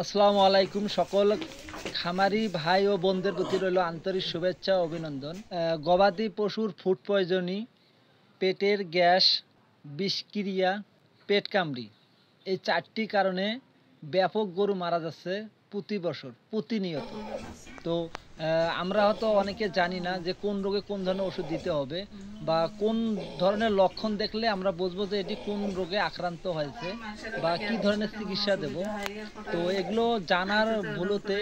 আসসালামু আলাইকুম সকল খামারি ভাই ও বোনদের প্রতি রইল আন্তরিক শুভেচ্ছা ও অভিনন্দন। গবাদি পশুর ফুড পয়জনি, পেটের গ্যাস, বিষক্রিয়া, পেট কামড়ি এই চারটি কারণে ব্যাপক গরু মারা যাচ্ছে প্রতি বছর প্রতিনিয়ত। তো আমরা হয়তো অনেকে জানি না যে কোন রোগে কোন ধরনের ওষুধ দিতে হবে বা কোন ধরনের লক্ষণ দেখলে আমরা বুঝবো যে এটি কোন রোগে আক্রান্ত হয়েছে বা কি ধরনের চিকিৎসা দেব। তো এগুলো জানার ভুলতে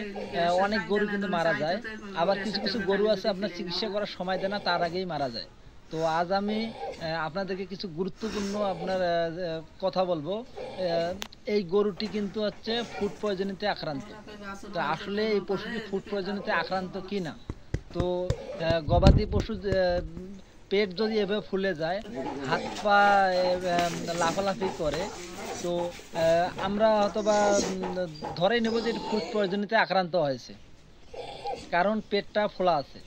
অনেক গরু কিন্তু মারা যায়, আবার কিছু কিছু গরু আছে আপনার চিকিৎসা করার সময় দেয় না, তার আগেই মারা যায়। তো আজ আমি আপনাদেরকে কিছু গুরুত্বপূর্ণ আপনার কথা বলবো। এই গরুটি কিন্তু হচ্ছে ফুড পয়জনিতে আক্রান্ত। তো আসলে এই পশুটি ফুড পয়জনিতে আক্রান্ত কি না। তো গবাদি পশু পেট যদি এভাবে ফুলে যায়, হাত পা লাফালাফি করে, তো আমরা হয়তোবা ধরেই নেব যে ফুড পয়জনিতে আক্রান্ত হয়েছে, কারণ পেটটা ফোলা আছে।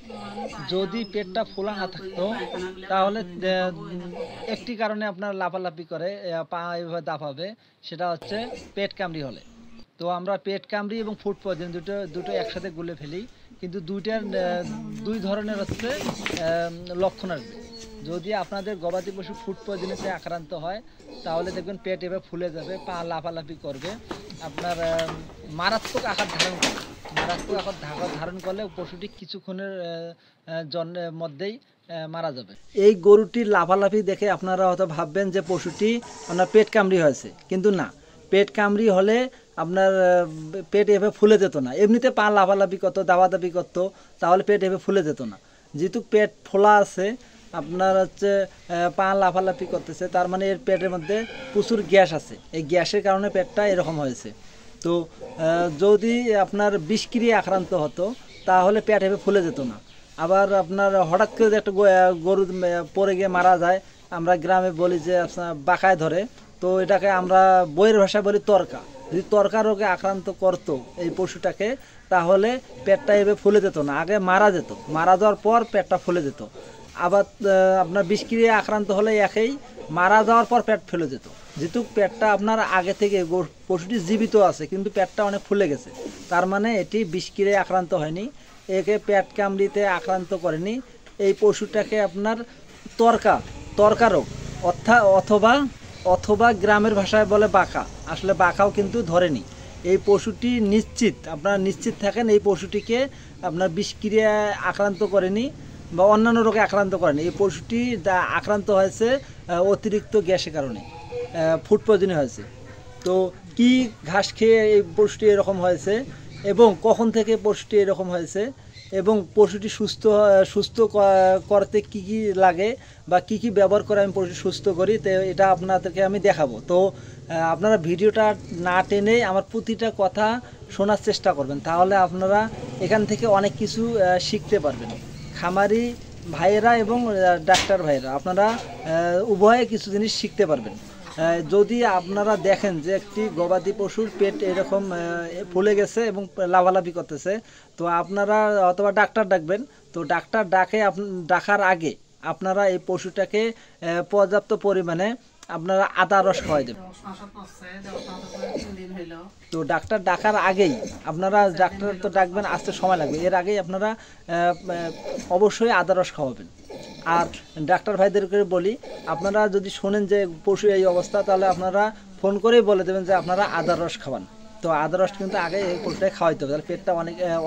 যদি পেটটা ফোলা না থাকতো তাহলে একটি কারণে আপনার লাফালাফি করে পা এভাবে দাপাবে, সেটা হচ্ছে পেট কামড়ি হলে। তো আমরা পেট কামড়ি এবং ফুড পয়জন দুটো দুটো একসাথে গুলে ফেলি, কিন্তু দুই ধরনের হচ্ছে লক্ষণ আসবে। যদি আপনাদের গবাদি পশু ফুড পয়জনিতে আক্রান্ত হয় তাহলে দেখবেন পেট এভাবে ফুলে যাবে, পা লাফালাফি করবে, আপনার মারাত্মক আকার ধারণ করবে। মারাত্মক আকার ধারণ করলে পশুটি কিছুক্ষণের জন্মের মধ্যেই মারা যাবে। এই গরুটির লাফালাফি দেখে আপনারা হয়তো ভাববেন যে পশুটি আপনার পেট কামড়ি হয়েছে, কিন্তু না, পেট কামড়ি হলে আপনার পেট এভাবে ফুলে যেত না। এমনিতে পা লাফালাফি করতো, দাবাদাবি করতো, তাহলে পেট এভাবে ফুলে যেত না। যেহেতু পেট ফোলা আছে, আপনার হচ্ছে পা লাফালাফি করতেছে, তার মানে এর পেটের মধ্যে প্রচুর গ্যাস আছে। এই গ্যাসের কারণে পেটটা এরকম হয়েছে। তো যদি আপনার বিষক্রিয়া আক্রান্ত হতো তাহলে পেট এভাবে ফুলে যেত না। আবার আপনার হঠাৎ করে একটা গরু পড়ে গিয়ে মারা যায়, আমরা গ্রামে বলি যে আপনার বাঁকায় ধরে, তো এটাকে আমরা বইয়ের ভাষায় বলি তরকা। যদি তরকা রোগে আক্রান্ত করতো এই পশুটাকে, তাহলে পেটটা এভাবে ফুলে যেত না, আগে মারা যেত, মারা যাওয়ার পর পেটটা ফুলে যেত। আবার আপনার বিষক্রিয়া আক্রান্ত হলে একেই মারা যাওয়ার পর পেট ফুলে যেত। যেহেতু পেটটা আপনার আগে থেকে পশুটি জীবিত আছে কিন্তু পেটটা অনেক ফুলে গেছে, তার মানে এটি বিষক্রিয়ায় আক্রান্ত হয়নি, একে পেট কামড়িতে আক্রান্ত করেনি। এই পশুটাকে আপনার তরকা রোগ অথবা গ্রামের ভাষায় বলে বাঁকা, আসলে বাঁকাও কিন্তু ধরেনি। এই পশুটি আপনারা নিশ্চিত থাকেন এই পশুটিকে আপনার বিষক্রিয়ায় আক্রান্ত করেনি বা অন্যান্য রোগে আক্রান্ত করেনি। এই পশুটি আক্রান্ত হয়েছে অতিরিক্ত গ্যাসের কারণে, ফুড পয়জনিং হয়েছে। তো কি ঘাস খেয়ে এই পশুটি এরকম হয়েছে এবং কখন থেকে পশুটি এরকম হয়েছে এবং পশুটি সুস্থ করতে কি কি লাগে বা কি কি ব্যবহার করে আমি পশু সুস্থ করি, তো এটা আপনাদেরকে আমি দেখাবো। তো আপনারা ভিডিওটা না টেনে আমার প্রতিটা কথা শোনার চেষ্টা করবেন, তাহলে আপনারা এখান থেকে অনেক কিছু শিখতে পারবেন। খামারি ভাইয়েরা এবং ডাক্তার ভাইয়েরা, আপনারা উভয়ে কিছু জিনিস শিখতে পারবেন। যদি আপনারা দেখেন যে একটি গবাদি পশুর পেট এরকম ফুলে গেছে এবং লাফালাফি করতেছে, তো আপনারা অথবা ডাক্তার ডাকবেন। তো ডাক্তার ডাকার আগে আপনারা এই পশুটাকে পর্যাপ্ত পরিমাণে আপনারা আদা রস খাওয়াই দেবেন। তো ডাক্তার ডাকার আগেই আপনারা, ডাক্তার তো ডাকবেন আসতে সময় লাগবে, এর আগেই আপনারা অবশ্যই আদা রস খাওয়াবেন। আর ডাক্তার ভাইদেরকে বলি, আপনারা যদি শোনেন যে পশু এই অবস্থা, তাহলে আপনারা ফোন করেই বলে দেবেন যে আপনারা আদা রস খাওয়ান। তো আদা রস কিন্তু আগে এই পশুটাকে খাওয়াইতে হবে, তাহলে পেটটা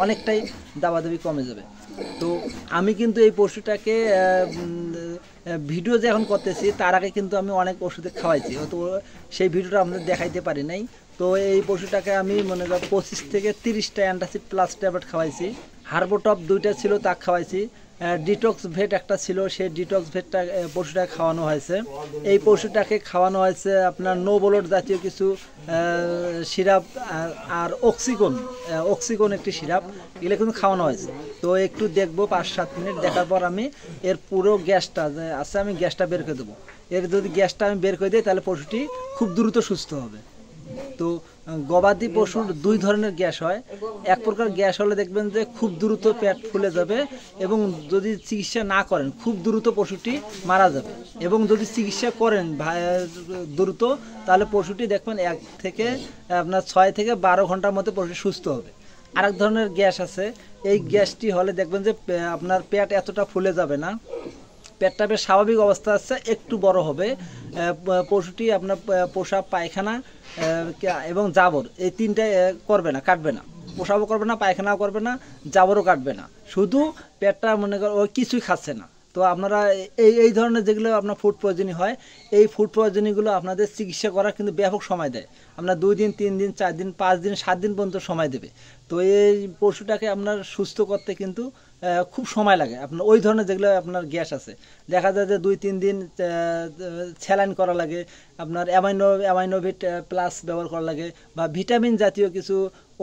অনেকটাই দাবাদাবি কমে যাবে। তো আমি কিন্তু এই পশুটাকে ভিডিও যে এখন করতেছি, তার আগে কিন্তু আমি অনেক ওষুধে খাওয়াইছি, তো সেই ভিডিওটা আপনাদের দেখাইতে পারি নাই। তো এই পশুটাকে আমি মনে করি 25 থেকে 30টা অ্যান্টাসিড প্লাস ট্যাবলেট খাওয়াইছি। হার্বোটপ 2টা ছিল, তা খাওয়াইছি। ডিটক্স ভেট একটা ছিল, সেই ডিটক্স ভেটটা পশুটাকে খাওয়ানো হয়েছে। এই পশুটাকে খাওয়ানো হয়েছে আপনার নোবলট জাতীয় কিছু সিরাপ আর অক্সিকন একটি সিরাপ, এগুলো কিন্তু খাওয়ানো হয়েছে। তো একটু দেখবো 5-7 মিনিট দেখার পর আমি এর পুরো গ্যাসটা আছে, আমি গ্যাসটা বের করে দেবো। এর যদি গ্যাসটা আমি বের করে দিই তাহলে পশুটি খুব দ্রুত সুস্থ হবে। তো গবাদি পশুর দুই ধরনের গ্যাস হয়। এক প্রকার গ্যাস হলে দেখবেন যে খুব দ্রুত পেট ফুলে যাবে এবং যদি চিকিৎসা না করেন খুব দ্রুত পশুটি মারা যাবে, এবং যদি চিকিৎসা করেন দ্রুত তাহলে পশুটি দেখবেন আপনার 6 থেকে 12 ঘন্টার মধ্যে পশুটি সুস্থ হবে। আরেক ধরনের গ্যাস আছে, এই গ্যাসটি হলে দেখবেন যে আপনার পেট এতটা ফুলে যাবে না, পেটটা বেশ স্বাভাবিক অবস্থা আছে, একটু বড় হবে। পশুটি আপনার প্রসাব, পায়খানা এবং জাবর এই তিনটাই করবে না, কাটবে না। প্রসাবও করবে না, পায়খানাও করবে না, জাবরও কাটবে না, শুধু পেটটা মনে কর ওই কিছুই খাচ্ছে না। তো আপনারা এই ধরনের যেগুলো আপনার ফুড পয়জনিং হয়, এই ফুড পয়জনিংগুলো আপনাদের চিকিৎসা করার কিন্তু ব্যাপক সময় দেয়। আপনার 2 দিন, 3 দিন, 4 দিন, 5 দিন, 7 দিন পর্যন্ত সময় দেবে। তো এই পশুটাকে আপনার সুস্থ করতে কিন্তু খুব সময় লাগে। আপনার ওই ধরনের যেগুলো আপনার গ্যাস আছে, দেখা যায় যে 2-3 দিন স্যালাইন করা লাগে, আপনার অ্যামাইনোভিট প্লাস ব্যবহার করা লাগে, বা ভিটামিন জাতীয় কিছু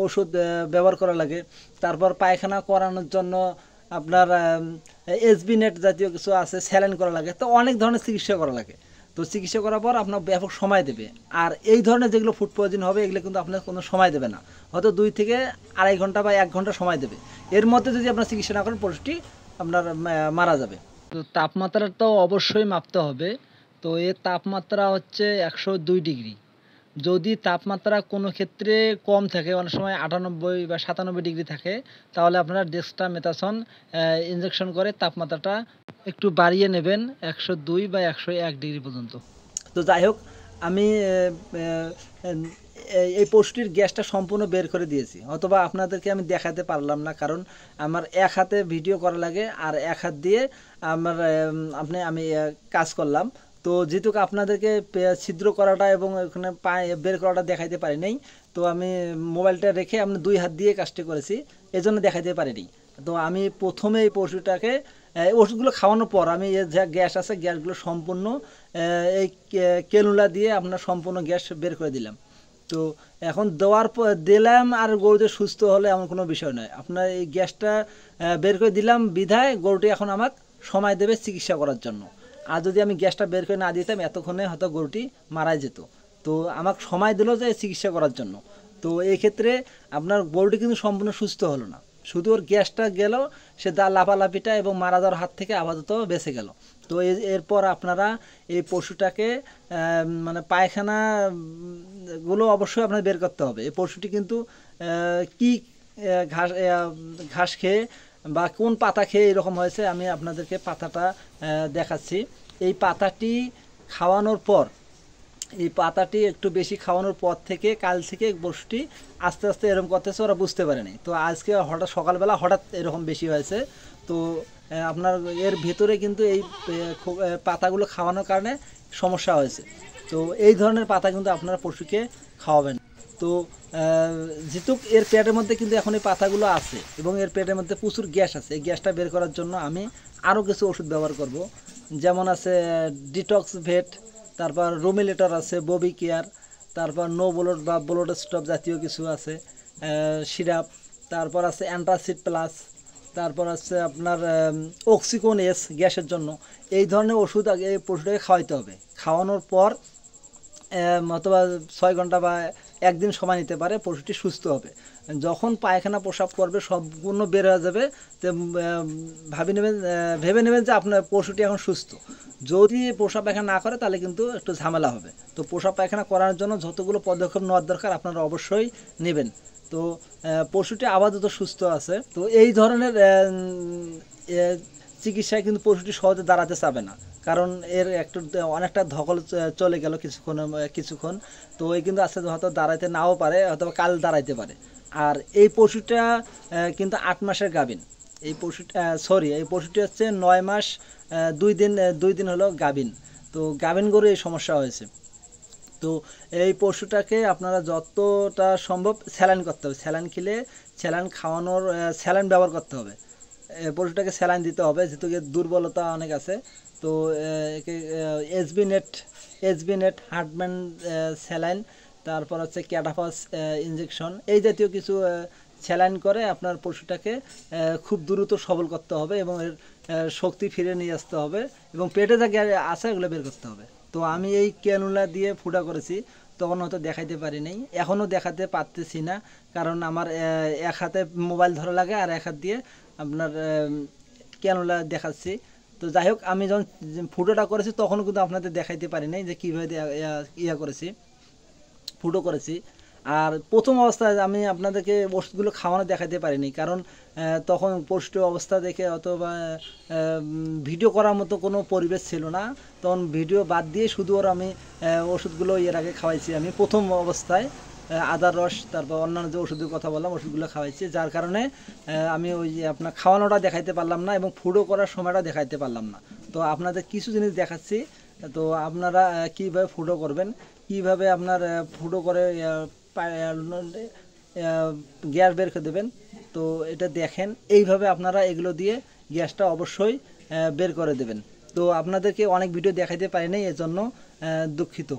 ওষুধ ব্যবহার করা লাগে। তারপর পায়খানা করানোর জন্য আপনার এসবি নেট জাতীয় কিছু আছে, স্যালাইন করা লাগে। তো অনেক ধরনের চিকিৎসা করা লাগে। তো চিকিৎসা করার পর আপনার ব্যাপক সময় দেবে। আর এই ধরনের যেগুলো ফুড পয়জন হবে, এগুলো কিন্তু আপনার কোনো সময় দেবে না, হয়তো 2 থেকে 2.5 ঘন্টা বা 1 ঘন্টা সময় দেবে। এর মধ্যে যদি আপনার চিকিৎসা না করেন পশুটি আপনার মারা যাবে। তো তাপমাত্রাটা অবশ্যই মাপতে হবে। তো এর তাপমাত্রা হচ্ছে 102 ডিগ্রি। যদি তাপমাত্রা কোনো ক্ষেত্রে কম থাকে, অনেক সময় 98 বা 97 ডিগ্রি থাকে, তাহলে আপনারা ডেক্সট্রামেথাসন ইনজেকশন করে তাপমাত্রাটা একটু বাড়িয়ে নেবেন 102 বা 101 ডিগ্রি পর্যন্ত। তো যাই হোক, আমি এই পশুটির গ্যাসটা সম্পূর্ণ বের করে দিয়েছি, অথবা আপনাদেরকে আমি দেখাতে পারলাম না, কারণ আমার এক হাতে ভিডিও করা লাগে আর এক হাত দিয়ে আমি কাজ করলাম। তো যেহেতু আপনাদেরকে ছিদ্র করাটা এবং ওখানে বের করাটা দেখাইতে পারি নাই, তো আমি মোবাইলটা রেখে আমি 2 হাত দিয়ে কাজটি করেছি, এজন্য দেখাইতে পারিনি। তো আমি প্রথমে এই পশুটাকে ওষুধগুলো খাওয়ানোর পর আমি যা গ্যাস আছে, গ্যাসগুলো সম্পূর্ণ এই ক্যানুলা দিয়ে আপনার সম্পূর্ণ গ্যাস বের করে দিলাম। তো এখন দেওয়ার পর দিলাম, আর গরুতে সুস্থ হলে এমন কোনো বিষয় নয়। আপনার এই গ্যাসটা বের করে দিলাম বিধায় গরুটি এখন আমাকে সময় দেবে চিকিৎসা করার জন্য। আর যদি আমি গ্যাসটা বের করে না দিতাম, এতক্ষণে হয়তো গরুটি মারা যেত। তো আমাকে সময় দিল যে চিকিৎসা করার জন্য। তো এই ক্ষেত্রে আপনার গরুটি কিন্তু সম্পূর্ণ সুস্থ হলো না, শুধু ওর গ্যাসটা গেল, সে লাফালাফিটা এবং মারা যাওয়ার হাত থেকে আপাতত বেঁচে গেল। তো এরপর আপনারা এই পশুটাকে মানে পায়খানাগুলো অবশ্যই আপনার বের করতে হবে। এই পশুটি কিন্তু কি ঘাস খেয়ে বা কোন পাতা খেয়ে এরকম হয়েছে, আমি আপনাদেরকে পাতাটা দেখাচ্ছি। এই পাতাটি খাওয়ানোর পর, এই পাতাটি একটু বেশি খাওয়ানোর পর থেকে কাল থেকে পশুটি আস্তে আস্তে এরকম করতেছে, ওরা বুঝতে পারেনি। তো আজকে হঠাৎ সকালবেলা হঠাৎ এরকম বেশি হয়েছে। তো আপনার এর ভেতরে কিন্তু এই পাতাগুলো খাওয়ানোর কারণে সমস্যা হয়েছে। তো এই ধরনের পাতা কিন্তু আপনারা পশুকে খাওয়াবেন। তো যেহেতু এর পেটের মধ্যে কিন্তু এখন এই পাতাগুলো আছে এবং এর পেটের মধ্যে প্রচুর গ্যাস আছে, এই গ্যাসটা বের করার জন্য আমি আরও কিছু ওষুধ ব্যবহার করব। যেমন আছে ডিটক্স ভেট, তারপর রোমিলেটর আছে, ববি কেয়ার, তারপর নো ব্লোড বা ব্লোড স্টপ জাতীয় কিছু আছে, সিরাপ, তারপর আছে অ্যান্টাসিড প্লাস, তারপর আছে আপনার অক্সিকোন এস গ্যাসের জন্য। এই ধরনের ওষুধ আগে এই পশুটাকে খাওয়াইতে হবে। খাওয়ানোর পর অথবা 6 ঘন্টা বা 1 দিন সময় নিতে পারে, পশুটি সুস্থ হবে। যখন পায়খানা প্রসাব করবে সম্পূর্ণ বের হয়ে যাবে, তো ভেবে নেবেন যে আপনার পশুটি এখন সুস্থ। যদি প্রসাব পায়খানা না করে তাহলে কিন্তু একটু ঝামেলা হবে। তো প্রসাব পায়খানা করার জন্য যতগুলো পদক্ষেপ নেওয়ার দরকার আপনারা অবশ্যই নেবেন। তো পশুটি আপাতত সুস্থ আছে। তো এই ধরনের চিকিৎসায় কিন্তু পশুটি সহজে দাঁড়াতে চাবে না, কারণ এর অনেকটা ধকল চলে গেল কিছুক্ষণ। তো এই কিন্তু আস্তে হয়তো দাঁড়াইতে নাও পারে, অথবা কাল দাঁড়াইতে পারে। আর এই পশুটা কিন্তু 8 মাসের গাভীন। এই পশুটি হচ্ছে 9 মাস 2 দিন হলো গাভীন। তো গাভীন গরু এই সমস্যা হয়েছে। তো এই পশুটাকে আপনারা যতটা সম্ভব স্যালাইন করতে হবে। স্যালাইন খাওয়ানোর স্যালাইন ব্যবহার করতে হবে। পশুটাকে স্যালাইন দিতে হবে, যেহেতু দুর্বলতা অনেক আছে। তো একে এসবি নেট হার্টম্যান স্যালাইন, তারপর হচ্ছে ক্যাটাফাস ইনজেকশন, এই জাতীয় কিছু স্যালাইন করে আপনার পশুটাকে খুব দ্রুত সবল করতে হবে এবং এর শক্তি ফিরে নিয়ে আসতে হবে এবং পেটে যা আছে এগুলো বের করতে হবে। তো আমি এই ক্যানুলা দিয়ে ফুটা করেছি। তখন হয়তো দেখাইতে পারি নাই, এখনও দেখাতে পারতেছি না, কারণ আমার এক হাতে মোবাইল ধরা লাগে আর এক হাত দিয়ে আপনার ক্যানোলা দেখাচ্ছি। তো যাই হোক, আমি যখন ফুটোটা করেছি তখন কিন্তু আপনাদের দেখাইতে পারি নাই যে কীভাবে ইয়া করেছি, ফুটো করেছি। আর প্রথম অবস্থায় আমি আপনাদেরকে ওষুধগুলো খাওয়ানো দেখাতে পারিনি, কারণ তখন পোস্ট অবস্থা দেখে অথবা ভিডিও করার মতো কোনো পরিবেশ ছিল না। তখন ভিডিও বাদ দিয়ে শুধু ওর আমি ওষুধগুলো এর আগে খাওয়াইছি আমি প্রথম অবস্থায়, আদার রস, তারপর অন্যান্য যে ওষুধের কথা বললাম ওষুধগুলো খাওয়াইছি, যার কারণে আমি ওই যে আপনার খাওয়ানোটা দেখাইতে পারলাম না এবং ফুটো করার সময়টা দেখাইতে পারলাম না। তো আপনাদের কিছু জিনিস দেখাচ্ছি, তো আপনারা কীভাবে ফুটো করবেন, কিভাবে আপনার ফুটো করে গ্যাস বের করে দেবেন। তো এটা দেখেন, এইভাবে আপনারা এগুলো দিয়ে গ্যাসটা অবশ্যই বের করে দেবেন। তো আপনাদেরকে অনেক ভিডিও দেখাইতে পারি নাই, এর জন্য দুঃখিত।